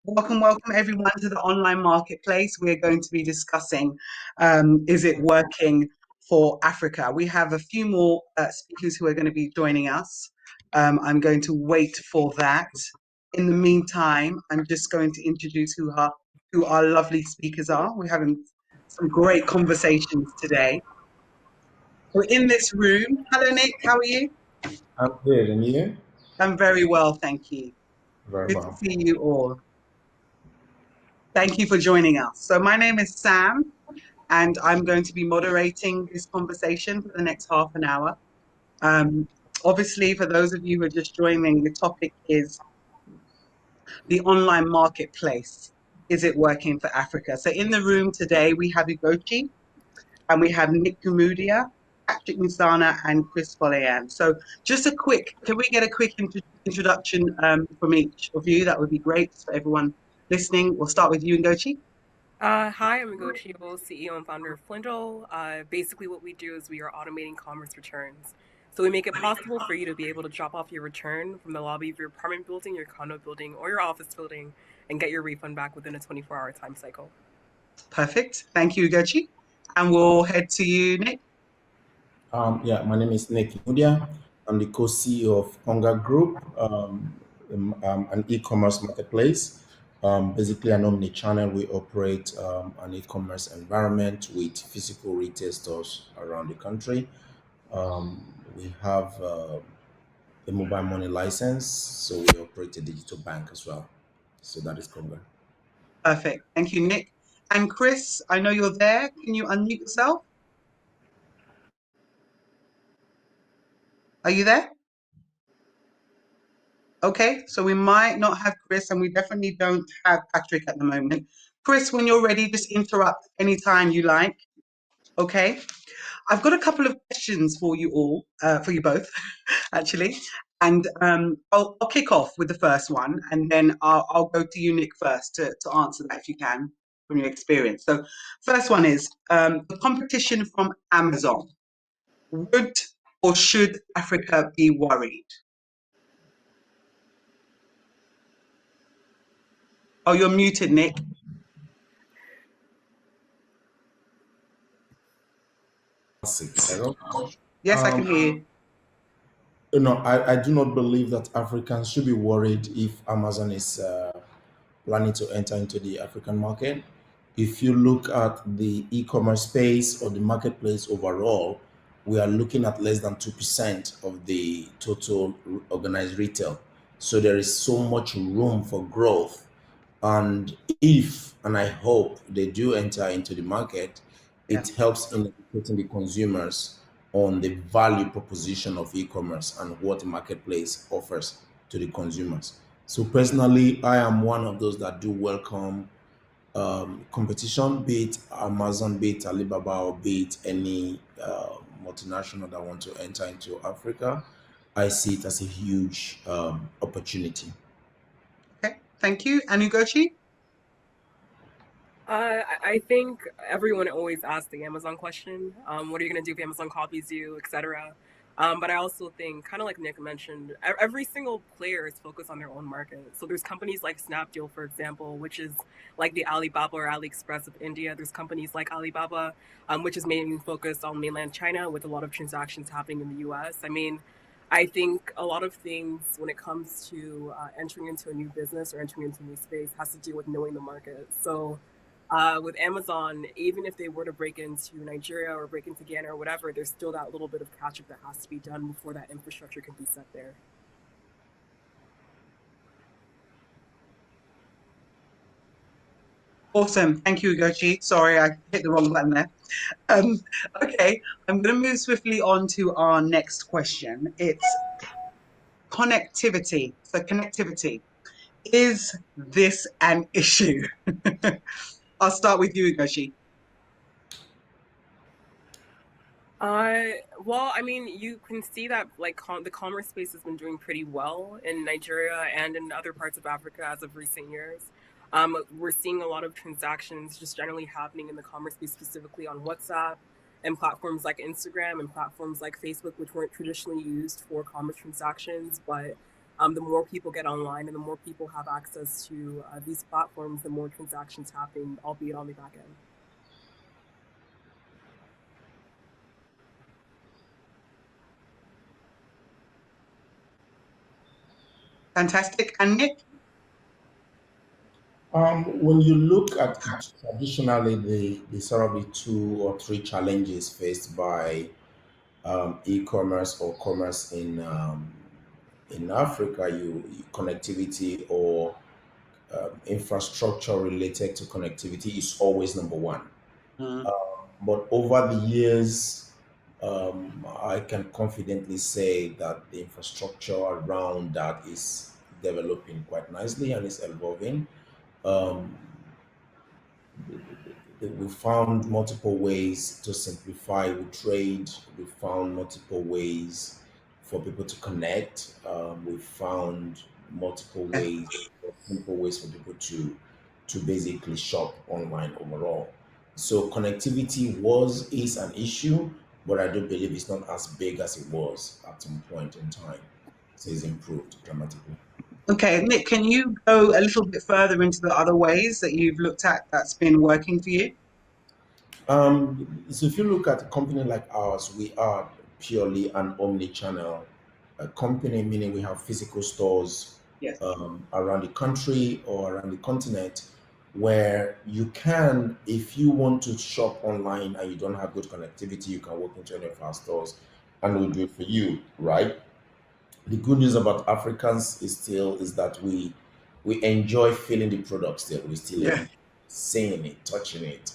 Welcome everyone to the online marketplace. We're going to be discussing is it working for Africa? We have a few more speakers who are going to be joining us. I'm going to wait for that. In the meantime, I'm just going to introduce who our lovely speakers are. We're having some great conversations today. We're in this room. Hello, Nick. How are you? I'm good, and you? I'm very well, thank you. Very Good to well. see you all. Thank you for joining us. So my name is Sam, and I'm going to be moderating this conversation for the next half an hour. Um, Obviously, for those of you who are just joining, the topic is the online marketplace. Is it working for Africa? So in the room today, we have Ugochi, and we have Nick Imudia, Patrick Nisana, and Chris Follian. So just can we get a quick introduction from each of you? That would be great for everyone listening. We'll start with you, Ugochi. Hi, I'm Ugochi Owo, CEO and founder of Flindel. Basically, what we do is we are automating commerce returns. So we make it possible for you to be able to drop off your return from the lobby of your apartment building, your condo building, or your office building and get your refund back within a 24-hour time cycle. Perfect. Thank you, Ugochi. And we'll head to you, Nick. My name is Nick Imudia. I'm the co-CEO of Konga Group, an e-commerce marketplace. Basically, an omni-channel. We operate an e-commerce environment with physical retail stores around the country. We have a mobile money license, so we operate a digital bank as well. So that is Konga. Perfect. Thank you, Nick. And Chris, I know you're there. Can you unmute yourself? Are you there? Okay, so we might not have Chris, and we definitely don't have Patrick at the moment. Chris, when you're ready, just interrupt anytime you like. Okay. I've got a couple of questions for you all, for you both, actually. And I'll kick off with the first one, and then I'll go to you, Nick, first to answer that if you can from your experience. So, first one is the competition from Amazon. Would or should Africa be worried? Oh, you're muted, Nick. Hello. Yes, I can Um, hear you. I do not believe that Africans should be worried if Amazon is planning to enter into the African market. If you look at the e-commerce space or the marketplace overall, we are looking at less than 2% of the total organized retail. So there is so much room for growth. And if, and I hope they do enter into the market, Yeah. it helps in educating the consumers on the value proposition of e-commerce and what the marketplace offers to the consumers. So personally, I am one of those that do welcome competition, be it Amazon, be it Alibaba, or be it any multinational that want to enter into Africa. I see it as a huge opportunity. Okay. Thank you. And Ugochi? I think everyone always asks the Amazon question. What are you going to do if Amazon copies you, etc. But I also think, kind of like Nick mentioned, every single player is focused on their own market. So there's companies like Snapdeal, for example, which is like the Alibaba or AliExpress of India. There's companies like Alibaba, which is mainly focused on mainland China with a lot of transactions happening in the US. I mean, I think a lot of things when it comes to entering into a new business or entering into a new space has to do with knowing the market. So with Amazon, even if they were to break into Nigeria or break into Ghana or whatever, there's still that little bit of catch up that has to be done before that infrastructure can be set there. Awesome. Thank you, Ugochi. Sorry, I hit the wrong button there. Um, okay, I'm going to move swiftly on to our next question. It's connectivity. So, connectivity. Is this an issue? I'll start with you, Ugochi. Well, I mean, you can see that like the commerce space has been doing pretty well in Nigeria and in other parts of Africa as of recent years. We're seeing a lot of transactions just generally happening in the commerce space, specifically on WhatsApp and platforms like Instagram and platforms like Facebook, which weren't traditionally used for commerce transactions, but The more people get online and the more people have access to these platforms, the more transactions happen, albeit on the back end. Fantastic. And Nick? When you look at it traditionally, the sort of the two or three challenges faced by e-commerce or commerce in Africa, connectivity or infrastructure related to connectivity is always number one. Mm, But over the years, I can confidently say that the infrastructure around that is developing quite nicely and is evolving. Um, we found multiple ways to simplify with trade. We found multiple ways for people to connect. We found multiple yeah. ways, simple ways for people to basically shop online overall. So connectivity is an issue, but I do believe it's not as big as it was at some point in time. So it's improved dramatically. Okay, Nick, can you go a little bit further into the other ways that you've looked at that's been working for you? So if you look at a company like ours, we are purely an omni-channel company, meaning we have physical stores Yes. around the country or around the continent where you can, if you want to shop online and you don't have good connectivity, you can walk into any of our stores and we'll do it for you, right? The good news about Africans is that we enjoy feeling the product still. We still Yeah. enjoy seeing it, touching it.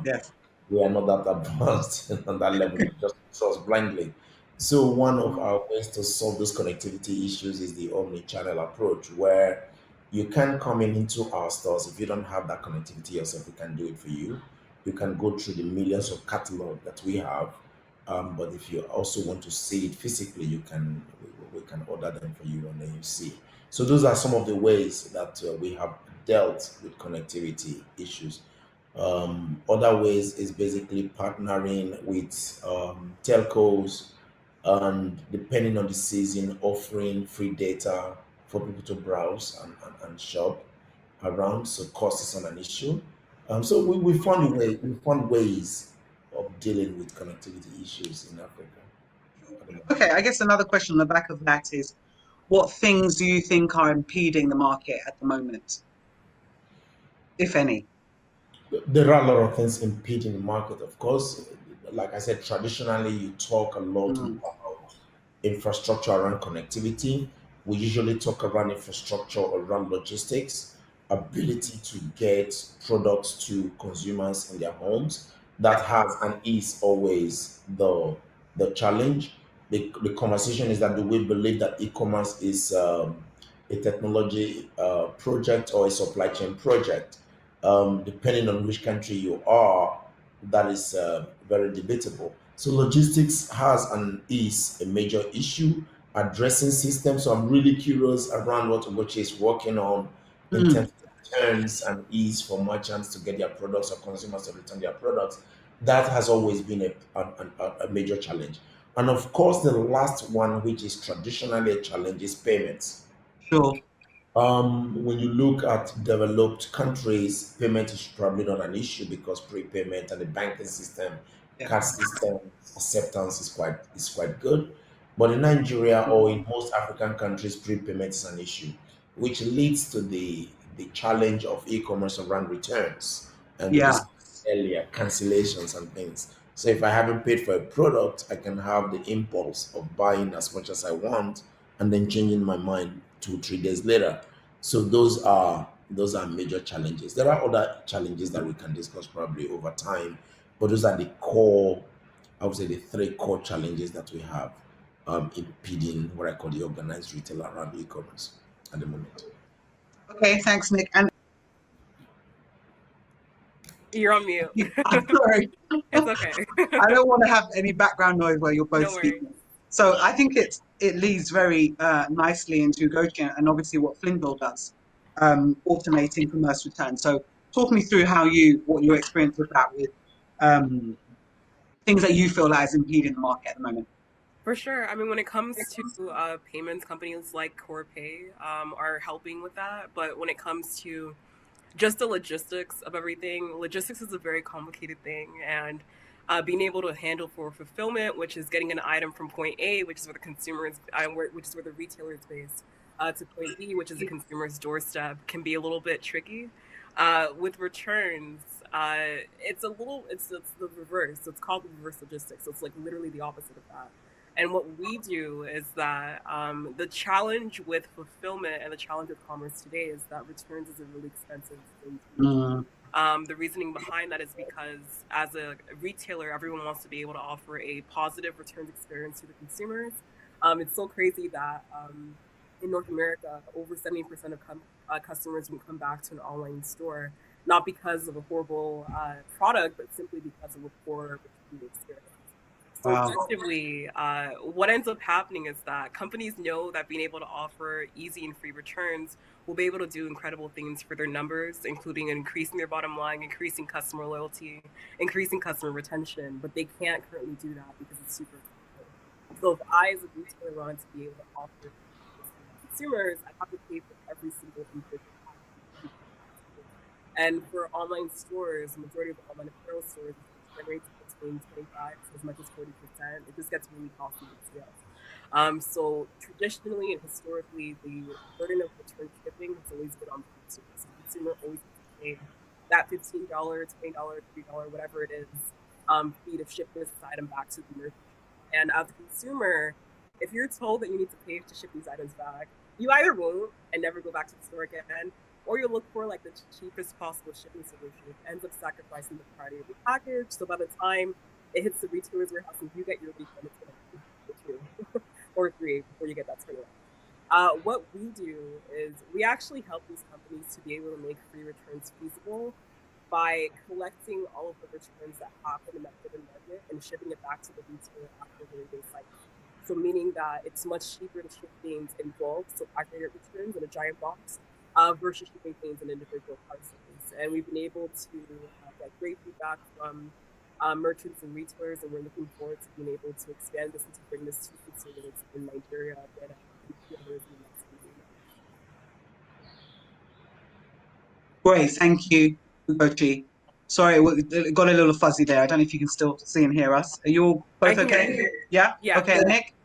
Yes. We are not that advanced on that level to just trust blindly. So one of Mm, our ways to solve those connectivity issues is the omni-channel approach, where you can come into our stores. If you don't have that connectivity yourself, we can do it for you. You can go through the millions of catalog that we have. But if you also want to see it physically, we can order them for you and then you see. So those are some of the ways that we have dealt with connectivity issues. Other ways is basically partnering with telcos and depending on the season, offering free data for people to browse and shop around. So cost is not an issue. So we found ways of dealing with connectivity issues in Africa at the moment. okay, I guess another question on the back of that is what things do you think are impeding the market at the moment, if any? There are a lot of things impeding the market, of course. Like I said, traditionally, you talk a lot Mm, about infrastructure around connectivity. We usually talk around infrastructure around logistics, ability to get products to consumers in their homes. That yeah. has and is always the challenge. The conversation is that do we believe that e-commerce is a technology project or a supply chain project? Depending on which country you are, that is very debatable. So logistics has and is a major issue. Addressing systems. So I'm really curious around what Ugochi is working on in Mm, terms of terms and ease for merchants to get their products or consumers to return their products. That has always been a major challenge. And of course, the last one, which is traditionally a challenge, is payments. sure. When you look at developed countries, payment is probably not an issue because prepayment and the banking system, Yeah. card system acceptance is quite good. But in Nigeria or in most African countries, prepayment is an issue, which leads to the challenge of e-commerce around returns and we Yeah. discussed earlier cancellations and things. So if I haven't paid for a product, I can have the impulse of buying as much as I want and then changing my mind 2 3 days later. So those are major challenges. There are other challenges that we can discuss probably over time, but those are the core, I would say the three core challenges that we have impeding what I call the organized retail around e-commerce at the moment. Okay, thanks, Nick. And You're on mute. I'm sorry. It's okay. I don't want to have any background noise while you're both No worries. speaking. So I think it leads very nicely into Ugochi and obviously what Flindel does, automating commerce returns. So talk me through what your experience with that with things that you feel like is impeding the market at the moment. For sure. I mean, when it comes to payments, companies like Corpay are helping with that. But when it comes to just the logistics of everything, logistics is a very complicated thing. And being able to handle for fulfillment, which is getting an item from point A, which is where the consumer is, which is where the retailer is based, to point B, which is the consumer's doorstep, can be a little bit tricky. With returns, it's the reverse. So it's called reverse logistics. So it's like literally the opposite of that. And what we do is that the challenge with fulfillment and the challenge with commerce today is that returns is a really expensive thing to do. The reasoning behind that is because as a retailer, everyone wants to be able to offer a positive returns experience to the consumers. It's so crazy that in North America, over 70% of customers will come back to an online store, not because of a horrible product, but simply because of a poor return experience. So Wow. effectively, what ends up happening is that companies know that being able to offer easy and free returns will be able to do incredible things for their numbers, including increasing their bottom line, increasing customer loyalty, increasing customer retention, but they can't currently do that because it's super expensive. So if I, as a retailer, wanted to be able to offer this to consumers, I have to pay for every single individual item. And for online stores, the majority of the online apparel stores, return rates between 25 to as much as 40%. It just gets really costly to scale. So traditionally and historically, the burden of return shipping has always been on the consumer. So the consumer always has to pay that $15, $20, $3, whatever it is, fee to ship this item back to the merchant. And as a consumer, if you're told that you need to pay to ship these items back, you either won't and never go back to the store again, or you'll look for like the cheapest possible shipping solution. It ends up sacrificing the priority of the package. So by the time it hits the retailer's warehouse and you get your refund, it's going to be 2 or 3 before you get that turnaround. What we do is we actually help these companies to be able to make free returns feasible by collecting all of the returns that happen in that given market and shipping it back to the retailer after the rebate cycle. So meaning that it's much cheaper to ship things in bulk, so aggregate returns in a giant box, versus shipping things in individual parcels. And we've been able to get great feedback from merchants and retailers, and we're looking forward to being able to expand this and to bring this to consumers in Nigeria and others in the next few years. Great, thank you, Ugochi. Sorry, it got a little fuzzy there. I don't know if you can still see and hear us. Are you all both okay? Yeah? Yeah. Okay, Nick?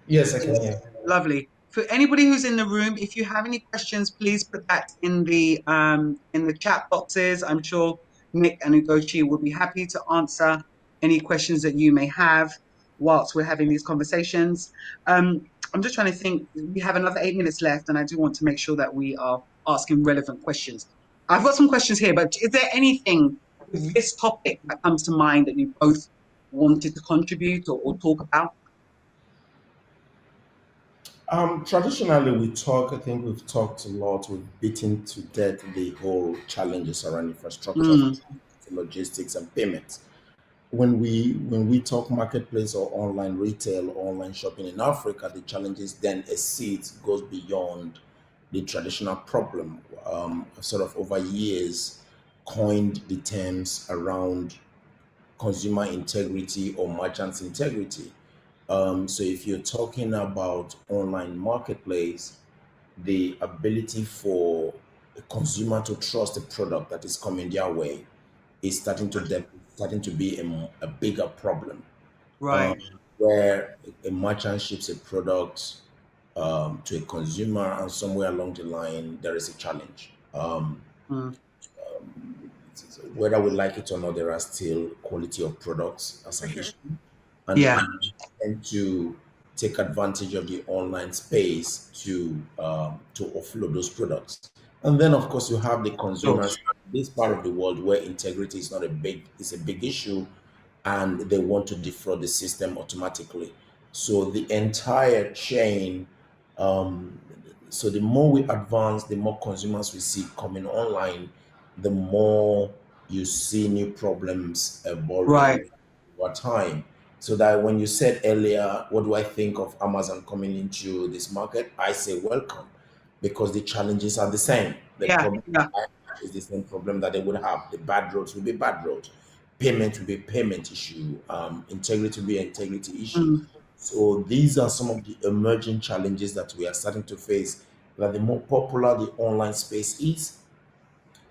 Yes, I can hear. Lovely. For anybody who's in the room, if you have any questions, please put that in the chat boxes. I'm sure Nick and Ugochi will be happy to answer any questions that you may have whilst we're having these conversations. I'm just trying to think. We have another 8 minutes left, and I do want to make sure that we are asking relevant questions. I've got some questions here, but is there anything with this topic that comes to mind that you both wanted to contribute or talk about? Traditionally, I think we've talked a lot, we've beaten to death the whole challenges around infrastructure, logistics, and payments. When we talk marketplace or online retail or online shopping in Africa, the challenges then exceeds, goes beyond the traditional problem. Sort of over years, coined the terms around consumer integrity or merchant integrity. So if you're talking about online marketplace, the ability for a consumer to trust a product that is coming their way is starting to be a bigger problem. Right. Where a merchant ships a product to a consumer, and somewhere along the line there is a challenge. Mm. Whether we like it or not, there are still quality of products as For an sure. issue, and Yeah. we tend to take advantage of the online space to offload those products. And then, of course, you have the Sure. consumers. This part of the world where integrity is not a big is a big issue, and they want to defraud the system automatically. So the entire chain. Um, so the more we advance, the more consumers we see coming online, the more you see new problems Right. evolving over time. So that when you said earlier, what do I think of Amazon coming into this market? I say welcome, because the challenges are the same. The Yeah. problem Yeah. is the same problem that they would have. The bad roads will be bad roads. Payment will be payment issue. Integrity will be integrity issue. Mm. So these are some of the emerging challenges that we are starting to face. That the more popular the online space is,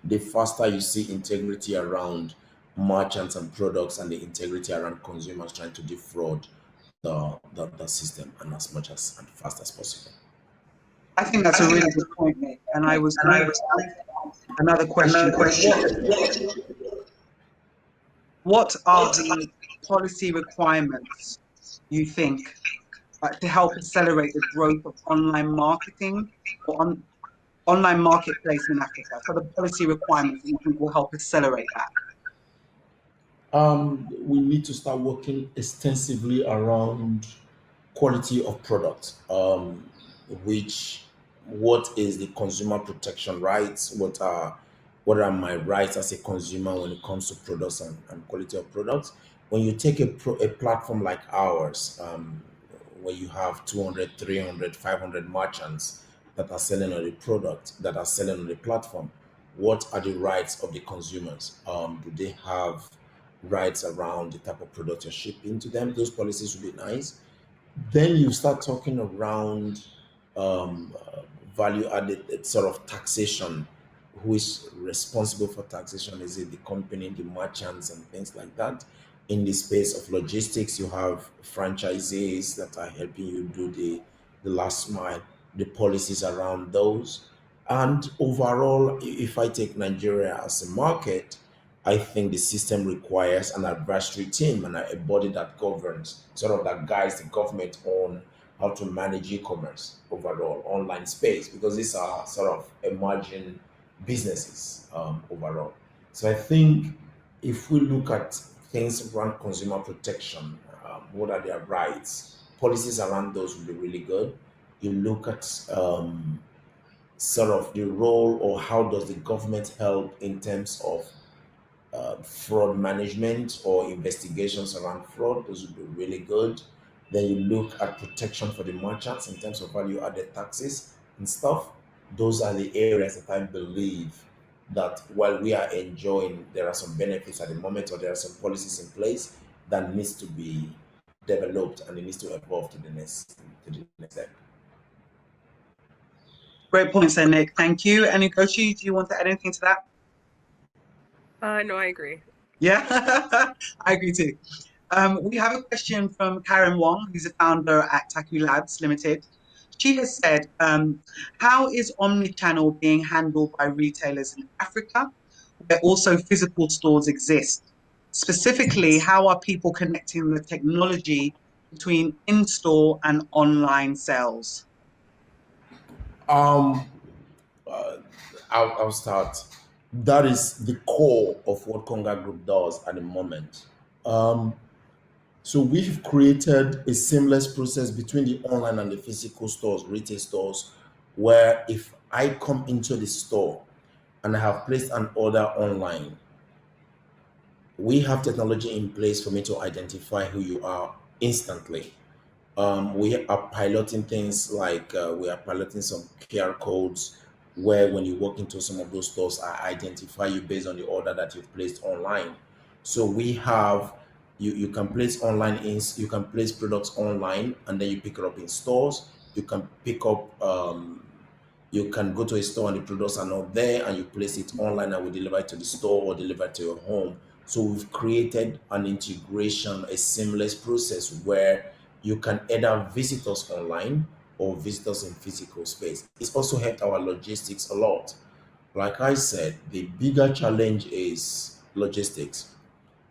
the faster you see integrity around merchants and products and the integrity around consumers trying to defraud the system and as much as and fast as possible. I think that's a really good point, Nick. And I was going to ask another question. What are the policy requirements you think to help accelerate the growth of online marketing or online marketplace in Africa? So the policy requirements that you think will help accelerate that. We need to start working extensively around quality of product, which what is the consumer protection rights? What are my rights as a consumer when it comes to products and quality of products? When you take a platform like ours, where you have 200, 300, 500 merchants that are selling on the product, that are selling on the platform, what are the rights of the consumers? Do they have rights around the type of product you're shipping to them? Those policies would be nice. Then you start talking around um, uh, value added sort of taxation. Who is responsible for taxation? Is it the company, the merchants, and things like that? In the space of logistics, you have franchisees that are helping you do the last mile, the policies around those. And overall, if I take Nigeria as a market, I think the system requires an advisory team and a body that governs, sort of that guides the government on how to manage e-commerce overall, online space, because these are sort of emerging businesses overall. So I think if we look at things around consumer protection, what are their rights? Policies around those would be really good. You look at sort of the role or how does the government help in terms of fraud management or investigations around fraud. Those would be really good. Then you look at protection for the merchants in terms of value added taxes and stuff. Those are the areas that I believe that while we are enjoying, there are some benefits at the moment, or there are some policies in place that needs to be developed and it needs to evolve to the next step. Great points there, Nick. Thank you. And Ugochi, do you want to add anything to that? No, I agree. Yeah, I agree too. We have a question from Karen Wong, who's a founder at Taku Labs Limited. She has said, how is omnichannel being handled by retailers in Africa, where also physical stores exist? Specifically, how are people connecting the technology between in-store and online sales? Um, I'll start. That is the core of what Konga Group does at the moment. Um, So we've created a seamless process between the online and the physical stores, retail stores, where if I come into the store and I have placed an order online, we have technology in place for me to identify who you are instantly. We are piloting things like we are piloting some QR codes where when you walk into some of those stores, I identify you based on the order that you've placed online. So we have you can place online in you can place products online and then you pick it up in stores. You can pick up you can go to a store and the products are not there and you place it online and we deliver it to the store or deliver it to your home. So we've created an integration, a seamless process where you can either visit us online or visit us in physical space. It's also helped our logistics a lot. Like I said, the bigger challenge is logistics.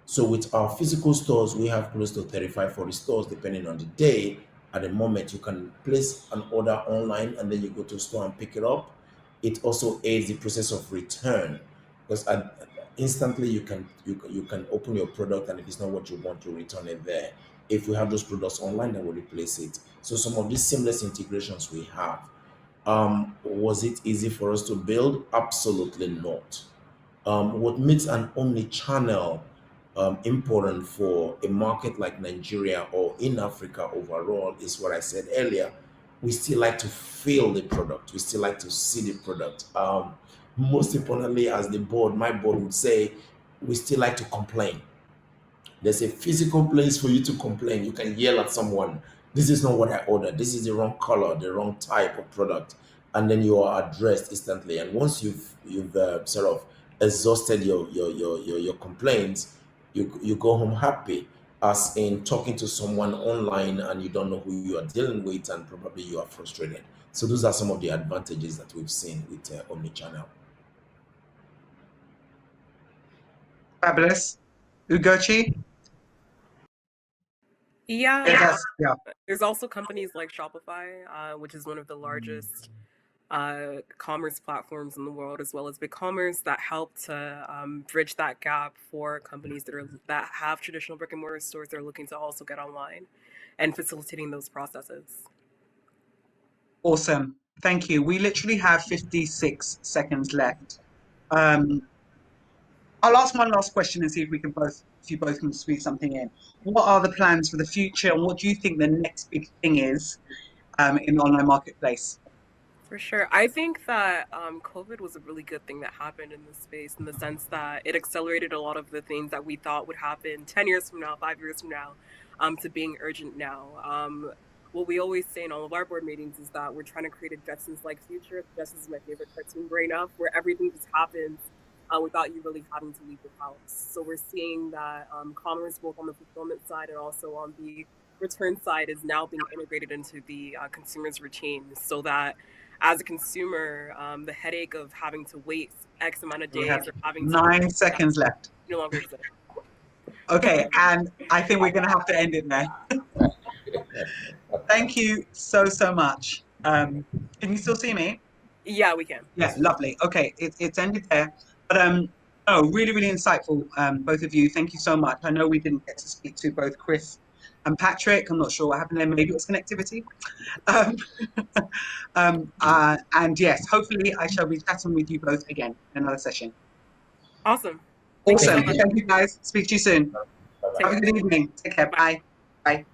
So with our physical stores, we have close to 35, 40 stores depending on the day. At the moment, you can place an order online and then you go to a store and pick it up. It also aids the process of return because instantly you can open your product and if it's not what you want to return it there. If we have those products online, then we'll replace it. So some of these seamless integrations we have. Was it easy for us to build? Absolutely not. What makes an omni-channel important for a market like Nigeria or in Africa overall is what I said earlier. We still like to feel the product. We still like to see the product. Most importantly, as the board, my board would say, we still like to complain. There's a physical place for you to complain. You can yell at someone. this is not what I ordered. This is the wrong color, the wrong type of product, and then you are addressed instantly. And once you've sort of exhausted your complaints, you go home happy, as in talking to someone online and you don't know who you are dealing with, and probably you are frustrated. So those are some of the advantages that we've seen with omnichannel. Fabulous. Ugochi? Yeah, Yeah. there's also companies like Shopify, which is one of the largest commerce platforms in the world, as well as BigCommerce, that help to bridge that gap for companies that have traditional brick and mortar stores that are looking to also get online, and facilitating those processes. Awesome. Thank you. We literally have 56 seconds left. I'll ask one last question and see if you both can squeeze something in. What are the plans for the future, and what do you think the next big thing is in the online marketplace? For sure. I think that COVID was a really good thing that happened in this space, in the sense that it accelerated a lot of the things that we thought would happen 10 years from now, 5 years from now, to being urgent now. What we always say in all of our board meetings is that we're trying to create a Jetsons-like future. Jetsons is my favorite cartoon growing up, where everything just happens without you really having to leave the house. So we're seeing that commerce, both on the fulfillment side and also on the return side, is now being integrated into the consumer's routine, so that as a consumer, the headache of having to wait X amount of days or having 9 seconds left. no longer exists. Okay, and I think we're going to have to end it there. Thank you so much. Can you still see me? Yeah, we can. Yeah, lovely. Okay, it's ended there. But really, really insightful, both of you. Thank you so much. I know we didn't get to speak to both Chris and Patrick. I'm not sure what happened there. Maybe it was connectivity. And yes, hopefully I shall be chatting with you both again in another session. Awesome. Awesome. Thank you guys. Speak to you soon. Take Have a care. good evening. Take care. Bye. Bye.